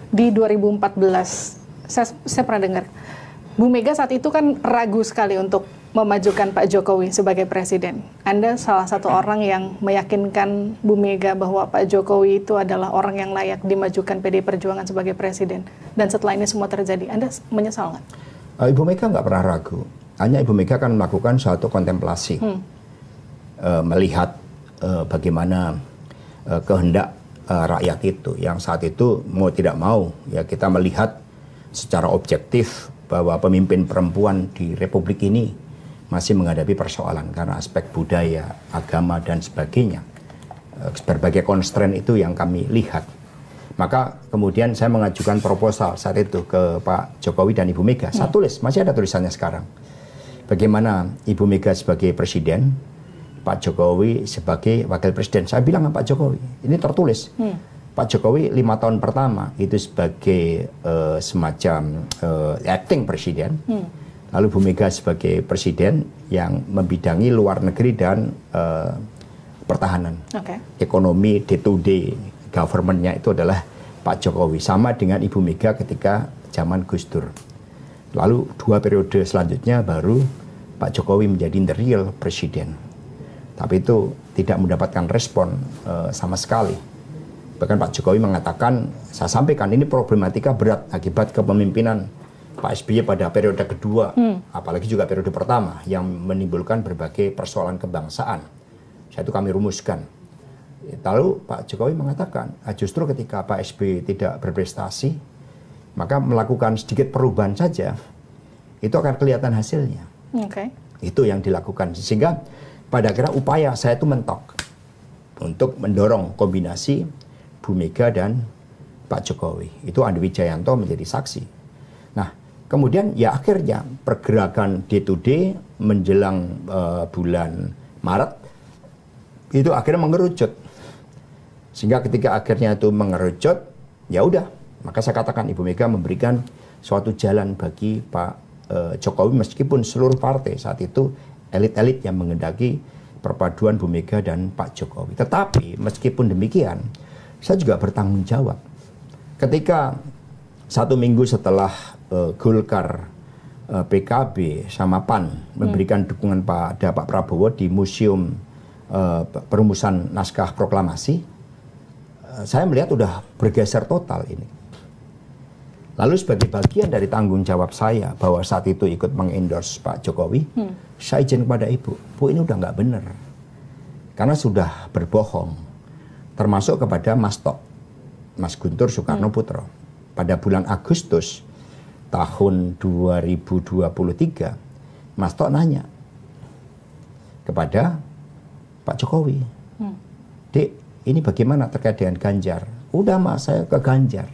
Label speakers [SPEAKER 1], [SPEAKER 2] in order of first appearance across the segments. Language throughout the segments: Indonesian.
[SPEAKER 1] di 2014 saya pernah dengar Bu Mega saat itu kan ragu sekali untuk memajukan Pak Jokowi sebagai presiden. Anda salah satu orang yang meyakinkan Bu Mega bahwa Pak Jokowi itu adalah orang yang layak dimajukan PDI Perjuangan sebagai presiden. Dan setelah ini semua terjadi, Anda menyesal nggak?
[SPEAKER 2] Ibu Mega nggak pernah ragu. Hanya Ibu Mega akan melakukan suatu kontemplasi. Melihat bagaimana kehendak rakyat itu. Yang saat itu mau tidak mau, ya kita melihat secara objektif bahwa pemimpin perempuan di Republik ini masih menghadapi persoalan karena aspek budaya, agama, dan sebagainya. Berbagai constraint itu yang kami lihat. Maka kemudian saya mengajukan proposal saat itu ke Pak Jokowi dan Ibu Mega. Saya tulis, masih ada tulisannya sekarang. Bagaimana Ibu Mega sebagai presiden, Pak Jokowi sebagai wakil presiden. Saya bilang sama Pak Jokowi, ini tertulis. Pak Jokowi 5 tahun pertama itu sebagai semacam acting presiden, lalu Bu Mega sebagai presiden yang membidangi luar negeri dan pertahanan. Ekonomi day-to-day government-nya itu adalah Pak Jokowi, sama dengan Ibu Mega ketika zaman Gus Dur. Lalu 2 periode selanjutnya baru Pak Jokowi menjadi the real presiden. Tapi itu tidak mendapatkan respon sama sekali. Bahkan Pak Jokowi mengatakan, saya sampaikan ini problematika berat akibat kepemimpinan Pak SBY pada periode kedua, apalagi juga periode pertama, yang menimbulkan berbagai persoalan kebangsaan. Saya itu kami rumuskan. Lalu Pak Jokowi mengatakan, justru ketika Pak SBY tidak berprestasi, maka melakukan sedikit perubahan saja, itu akan kelihatan hasilnya. Itu yang dilakukan. Sehingga pada akhirnya upaya saya itu mentok untuk mendorong kombinasi Bu Mega dan Pak Jokowi. Itu Andi Wijayanto menjadi saksi. Nah, kemudian ya akhirnya pergerakan day-to-day menjelang bulan Maret itu akhirnya mengerucut. Sehingga ketika akhirnya itu mengerucut, ya udah, maka saya katakan Ibu Mega memberikan suatu jalan bagi Pak Jokowi meskipun seluruh partai saat itu elit-elit yang menghendaki perpaduan Bu Mega dan Pak Jokowi. Tetapi meskipun demikian, saya juga bertanggung jawab. Ketika 1 minggu setelah Golkar, PKB, sama PAN memberikan dukungan pada Pak Prabowo di Museum Perumusan Naskah Proklamasi, saya melihat udah bergeser total ini. Lalu sebagai bagian dari tanggung jawab saya bahwa saat itu ikut mengendorse Pak Jokowi, saya izin kepada Ibu, Bu ini udah nggak benar. Karena sudah berbohong. Termasuk kepada Mas Tok, Mas Guntur Soekarno Putro. Pada bulan Agustus tahun 2023, Mas Tok nanya kepada Pak Jokowi, Dek, ini bagaimana terkait dengan Ganjar? Udah Mas, saya ke Ganjar.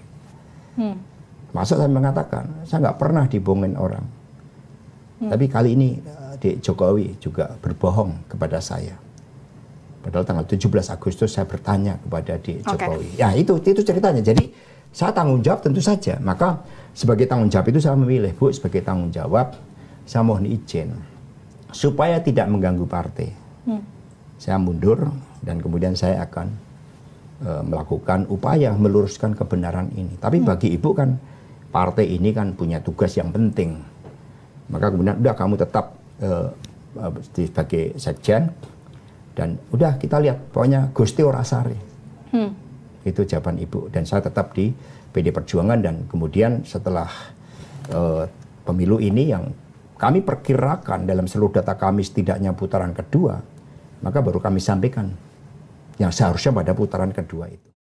[SPEAKER 2] Masuk saya mengatakan, saya nggak pernah dibohongin orang. Tapi kali ini Dek Jokowi juga berbohong kepada saya. Padahal tanggal 17 Agustus saya bertanya kepada Dek Jokowi. Ya itu ceritanya. Jadi saya tanggung jawab tentu saja. Maka sebagai tanggung jawab itu saya memilih, Bu, sebagai tanggung jawab saya mohon izin supaya tidak mengganggu partai. Saya mundur dan kemudian saya akan melakukan upaya meluruskan kebenaran ini. Tapi bagi Ibu kan partai ini kan punya tugas yang penting. Maka kemudian udah kamu tetap sebagai sekjen. Dan udah kita lihat, pokoknya Gusti ora sare. Itu jawaban Ibu. Dan saya tetap di PD Perjuangan. Dan kemudian setelah pemilu ini yang kami perkirakan dalam seluruh data kami setidaknya putaran kedua, maka baru kami sampaikan yang seharusnya pada putaran kedua itu.